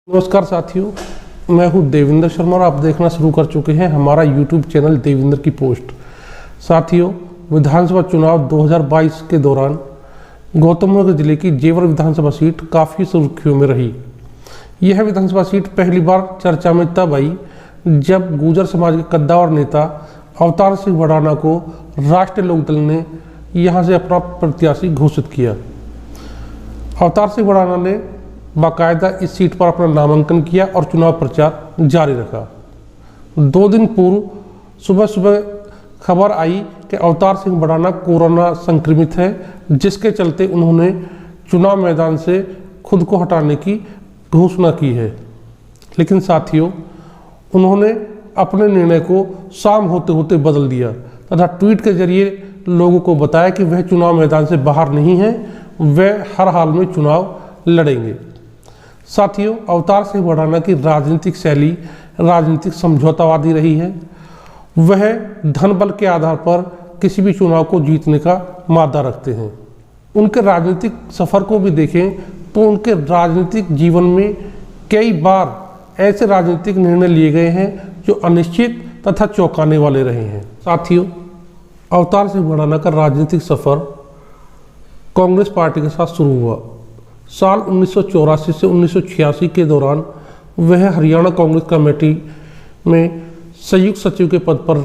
नमस्कार साथियों, मैं हूं देविंदर शर्मा और आप देखना शुरू कर चुके हैं हमारा यूट्यूब चैनल देविंदर की पोस्ट। साथियों, विधानसभा चुनाव 2022 के दौरान गौतम बुद्ध जिले की जेवर विधानसभा सीट काफ़ी सुर्खियों में रही। यह विधानसभा सीट पहली बार चर्चा में तब आई जब गुर्जर समाज के कद्दावर नेता अवतार सिंह भड़ाना को राष्ट्रीय लोकदल ने यहां से अपना प्रत्याशी घोषित किया। अवतार सिंह भड़ाना ने बाकायदा इस सीट पर अपना नामांकन किया और चुनाव प्रचार जारी रखा। 2 दिन पूर्व सुबह सुबह खबर आई कि अवतार सिंह भड़ाना कोरोना संक्रमित है, जिसके चलते उन्होंने चुनाव मैदान से खुद को हटाने की घोषणा की है। लेकिन साथियों, उन्होंने अपने निर्णय को शाम होते होते बदल दिया तथा ट्वीट के जरिए लोगों को बताया कि वह चुनाव मैदान से बाहर नहीं है, वह हर हाल में चुनाव लड़ेंगे। साथियों, अवतार सिंह भड़ाना की राजनीतिक शैली राजनीतिक समझौतावादी रही है। वह धन बल के आधार पर किसी भी चुनाव को जीतने का मादा रखते हैं। उनके राजनीतिक सफर को भी देखें तो उनके राजनीतिक जीवन में कई बार ऐसे राजनीतिक निर्णय लिए गए हैं जो अनिश्चित तथा चौंकाने वाले रहे हैं। साथियों, अवतार सिंह भड़ाना का राजनीतिक सफर कांग्रेस पार्टी के साथ शुरू हुआ। साल 1984 से 1986 के दौरान वह हरियाणा कांग्रेस कमेटी में संयुक्त सचिव के पद पर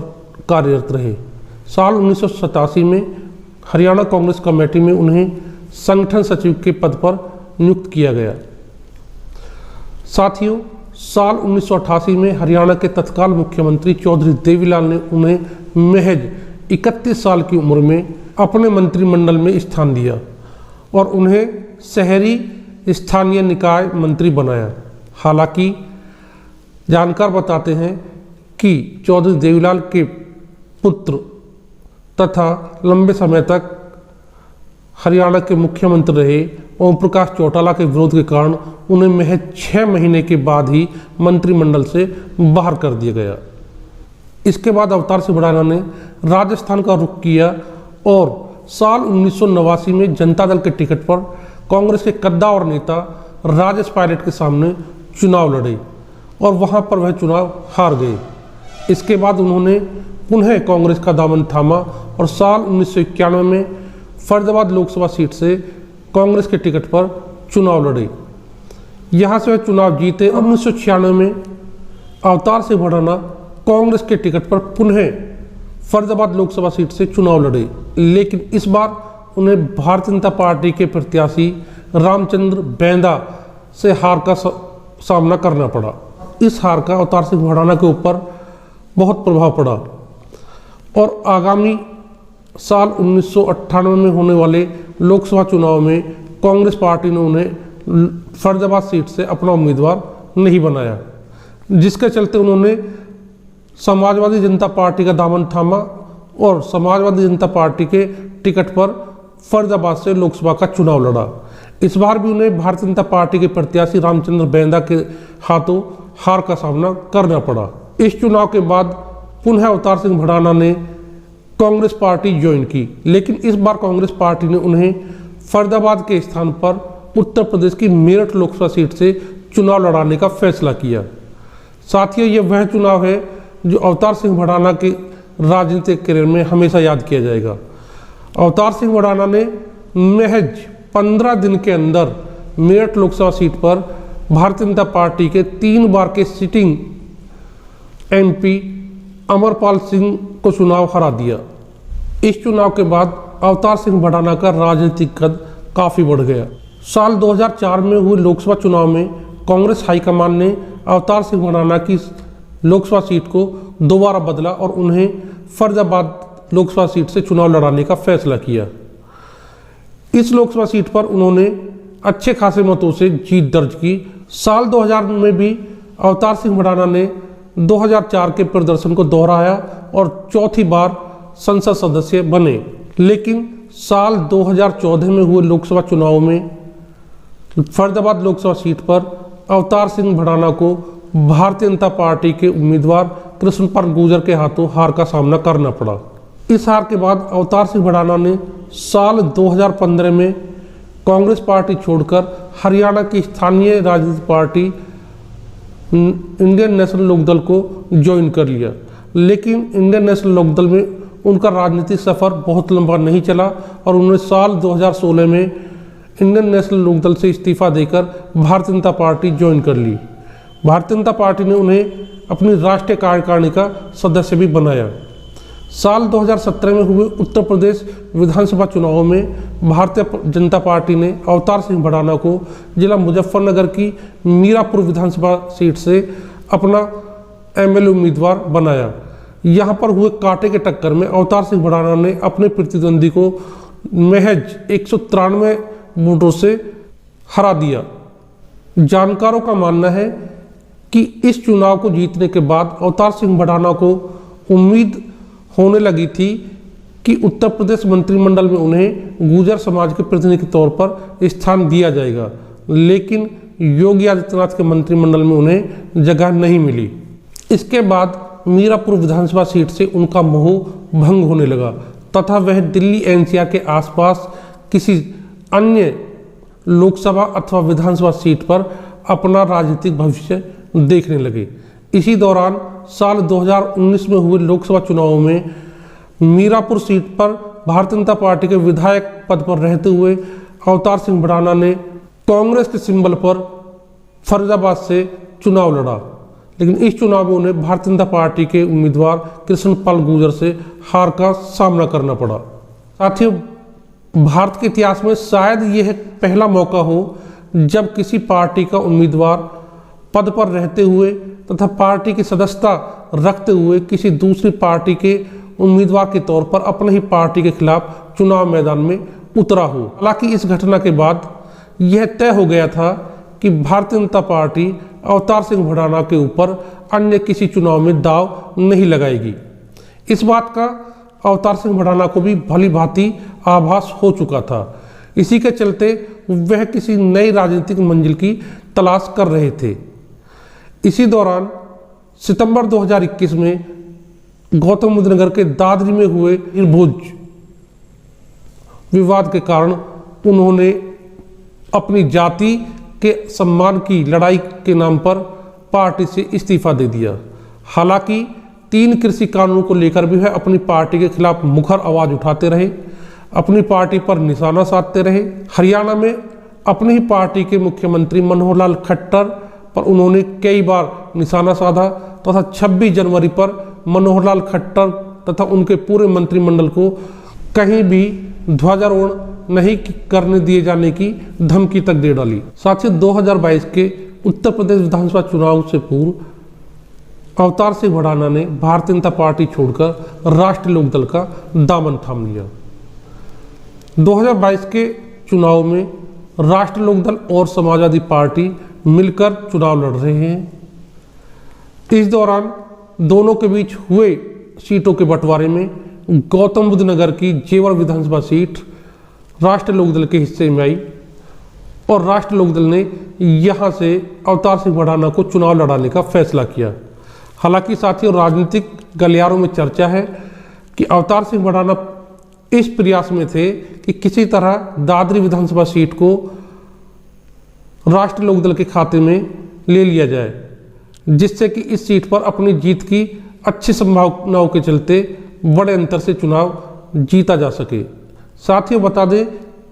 कार्यरत रहे। साल 1987 में हरियाणा कांग्रेस कमेटी में उन्हें संगठन सचिव के पद पर नियुक्त किया गया। साथियों, साल 1988 में हरियाणा के तत्काल मुख्यमंत्री चौधरी देवीलाल ने उन्हें महज 31 साल की उम्र में अपने मंत्रिमंडल में स्थान दिया और उन्हें शहरी स्थानीय निकाय मंत्री बनाया। हालांकि जानकार बताते हैं कि चौधरी देवीलाल के पुत्र तथा लंबे समय तक हरियाणा के मुख्यमंत्री रहे ओम प्रकाश चौटाला के विरोध के कारण उन्हें महज 6 महीने के बाद ही मंत्रिमंडल से बाहर कर दिया गया। इसके बाद अवतार सिंह भड़ाना ने राजस्थान का रुख किया और साल 1989 में जनता दल के टिकट पर कांग्रेस के कद्दावर नेता राजेश पायलट के सामने चुनाव लड़े और वहां पर वह चुनाव हार गए। इसके बाद उन्होंने पुनः कांग्रेस का दामन थामा और साल 1991 में फरीदाबाद लोकसभा सीट से कांग्रेस के टिकट पर चुनाव लड़े। यहां से वह चुनाव जीते। 1996 में अवतार सिंह भड़ाना कांग्रेस के टिकट पर पुनः फरीदाबाद लोकसभा सीट से चुनाव लड़े, लेकिन इस बार उन्हें भारतीय जनता पार्टी के प्रत्याशी रामचंद्र बैंदा से हार का सामना करना पड़ा। इस हार का अवतार सिंह भड़ाना के ऊपर बहुत प्रभाव पड़ा और आगामी साल 1998 में होने वाले लोकसभा चुनाव में कांग्रेस पार्टी ने उन्हें फरीदाबाद सीट से अपना उम्मीदवार नहीं बनाया, जिसके चलते उन्होंने समाजवादी जनता पार्टी का दामन थामा और समाजवादी जनता पार्टी के टिकट पर फरीदाबाद से लोकसभा का चुनाव लड़ा। इस बार भी उन्हें भारतीय जनता पार्टी के प्रत्याशी रामचंद्र बैंदा के हाथों हार का सामना करना पड़ा। इस चुनाव के बाद पुनः अवतार सिंह भड़ाना ने कांग्रेस पार्टी ज्वाइन की, लेकिन इस बार कांग्रेस पार्टी ने उन्हें फरीदाबाद के स्थान पर उत्तर प्रदेश की मेरठ लोकसभा सीट से चुनाव लड़ाने का फैसला किया। साथियों, यह वह चुनाव है जो अवतार सिंह भड़ाना के राजनीतिक करियर में हमेशा याद किया जाएगा। अवतार सिंह भड़ाना ने महज 15 दिन के अंदर मेरठ लोकसभा सीट पर भारतीय जनता पार्टी के 3 बार के सिटिंग एमपी अमरपाल सिंह को चुनाव हरा दिया। इस चुनाव के बाद अवतार सिंह भड़ाना का राजनीतिक कद काफ़ी बढ़ गया। साल 2004 में हुए लोकसभा चुनाव में कांग्रेस हाईकमान ने अवतार सिंह भड़ाना की लोकसभा सीट को दोबारा बदला और उन्हें फरीदाबाद लोकसभा सीट से चुनाव लड़ाने का फैसला किया। इस लोकसभा सीट पर उन्होंने अच्छे खासे मतों से जीत दर्ज की। साल 2000 में भी अवतार सिंह भड़ाना ने 2004 के प्रदर्शन को दोहराया और चौथी बार संसद सदस्य बने। लेकिन साल 2014 में हुए लोकसभा चुनाव में फरीदाबाद लोकसभा सीट पर अवतार सिंह भड़ाना को भारतीय जनता पार्टी के उम्मीदवार कृष्णपाल गुर्जर के हाथों हार का सामना करना पड़ा। इस हार के बाद अवतार सिंह भड़ाना ने साल 2015 में कांग्रेस पार्टी छोड़कर हरियाणा की स्थानीय राजनीतिक पार्टी इंडियन नेशनल लोकदल को ज्वाइन कर लिया। लेकिन इंडियन नेशनल लोकदल में उनका राजनीतिक सफ़र बहुत लंबा नहीं चला और उन्होंने साल 2016 में इंडियन नेशनल लोकदल से इस्तीफा देकर भारतीय जनता पार्टी ज्वाइन कर ली। भारतीय जनता पार्टी ने उन्हें अपनी राष्ट्रीय कार्यकारिणी का सदस्य भी बनाया। साल 2017 में हुए उत्तर प्रदेश विधानसभा चुनावों में भारतीय जनता पार्टी ने अवतार सिंह भड़ाना को जिला मुजफ्फरनगर की मीरापुर विधानसभा सीट से अपना एमएलए उम्मीदवार बनाया। यहाँ पर हुए कांटे के टक्कर में अवतार सिंह भड़ाना ने अपने प्रतिद्वंदी को महज 193 वोटों से हरा दिया। जानकारों का मानना है कि इस चुनाव को जीतने के बाद अवतार सिंह भड़ाना को उम्मीद होने लगी थी कि उत्तर प्रदेश मंत्रिमंडल में उन्हें गुर्जर समाज के प्रतिनिधि के तौर पर स्थान दिया जाएगा, लेकिन योगी आदित्यनाथ के मंत्रिमंडल में उन्हें जगह नहीं मिली। इसके बाद मीरापुर विधानसभा सीट से उनका मोह भंग होने लगा तथा वह दिल्ली एनसीआर के आसपास किसी अन्य लोकसभा अथवा विधानसभा सीट पर अपना राजनीतिक भविष्य देखने लगे। इसी दौरान साल 2019 में हुए लोकसभा चुनावों में मीरापुर सीट पर भारतीय जनता पार्टी के विधायक पद पर रहते हुए अवतार सिंह भड़ाना ने कांग्रेस के सिंबल पर फरीदाबाद से चुनाव लड़ा, लेकिन इस चुनाव में उन्हें भारतीय जनता पार्टी के उम्मीदवार कृष्णपाल गुर्जर से हार का सामना करना पड़ा। साथियों, भारत के इतिहास में शायद यह पहला मौका हो जब किसी पार्टी का उम्मीदवार पद पर रहते हुए तथा पार्टी की सदस्यता रखते हुए किसी दूसरी पार्टी के उम्मीदवार के तौर पर अपने ही पार्टी के खिलाफ चुनाव मैदान में उतरा हो। हालांकि इस घटना के बाद यह तय हो गया था कि भारतीय जनता पार्टी अवतार सिंह भड़ाना के ऊपर अन्य किसी चुनाव में दाव नहीं लगाएगी। इस बात का अवतार सिंह भड़ाना को भी भली भांति आभास हो चुका था। इसी के चलते वह किसी नई राजनीतिक मंजिल की तलाश कर रहे थे। इसी दौरान सितंबर 2021 में गौतम बुद्ध नगर के दादरी में हुए भोज विवाद के कारण उन्होंने अपनी जाति के सम्मान की लड़ाई के नाम पर पार्टी से इस्तीफा दे दिया। हालांकि 3 कृषि कानूनों को लेकर भी वह अपनी पार्टी के खिलाफ मुखर आवाज उठाते रहे, अपनी पार्टी पर निशाना साधते रहे। हरियाणा में अपनी ही पार्टी के मुख्यमंत्री मनोहर लाल खट्टर पर उन्होंने कई बार निशाना साधा तथा 26 जनवरी पर मनोहर लाल खट्टर तथा उनके पूरे मंत्रिमंडल को कहीं भी ध्वजारोहण नहीं करने दिए जाने की धमकी तक दे डाली। साथियों, 2022 के उत्तर प्रदेश विधानसभा चुनाव से पूर्व अवतार सिंह भड़ाना ने भारतीय जनता पार्टी छोड़कर राष्ट्रीय लोकदल का दामन थाम लिया। 2022 के चुनाव में राष्ट्रीय लोकदल और समाजवादी पार्टी मिलकर चुनाव लड़ रहे हैं। इस दौरान दोनों के बीच हुए सीटों के बंटवारे में गौतम बुद्ध नगर की जेवर विधानसभा सीट राष्ट्रीय लोकदल के हिस्से में आई और राष्ट्रीय लोकदल ने यहां से अवतार सिंह भड़ाना को चुनाव लड़ाने का फैसला किया। हालांकि साथियों, राजनीतिक गलियारों में चर्चा है कि अवतार सिंह भड़ाना इस प्रयास में थे कि किसी तरह दादरी विधानसभा सीट को राष्ट्रीय लोकदल के खाते में ले लिया जाए, जिससे कि इस सीट पर अपनी जीत की अच्छी संभावनाओं के चलते बड़े अंतर से चुनाव जीता जा सके। साथियों, बता दें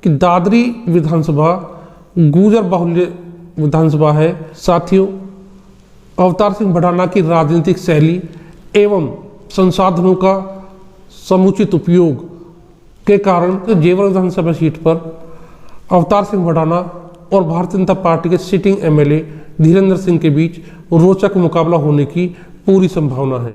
कि दादरी विधानसभा गुर्जर बाहुल्य विधानसभा है। साथियों, अवतार सिंह भड़ाना की राजनीतिक शैली एवं संसाधनों का समुचित उपयोग के कारण जेवर विधानसभा सीट पर अवतार सिंह भड़ाना और भारतीय जनता पार्टी के सिटिंग एमएलए धीरेन्द्र सिंह के बीच रोचक मुकाबला होने की पूरी संभावना है।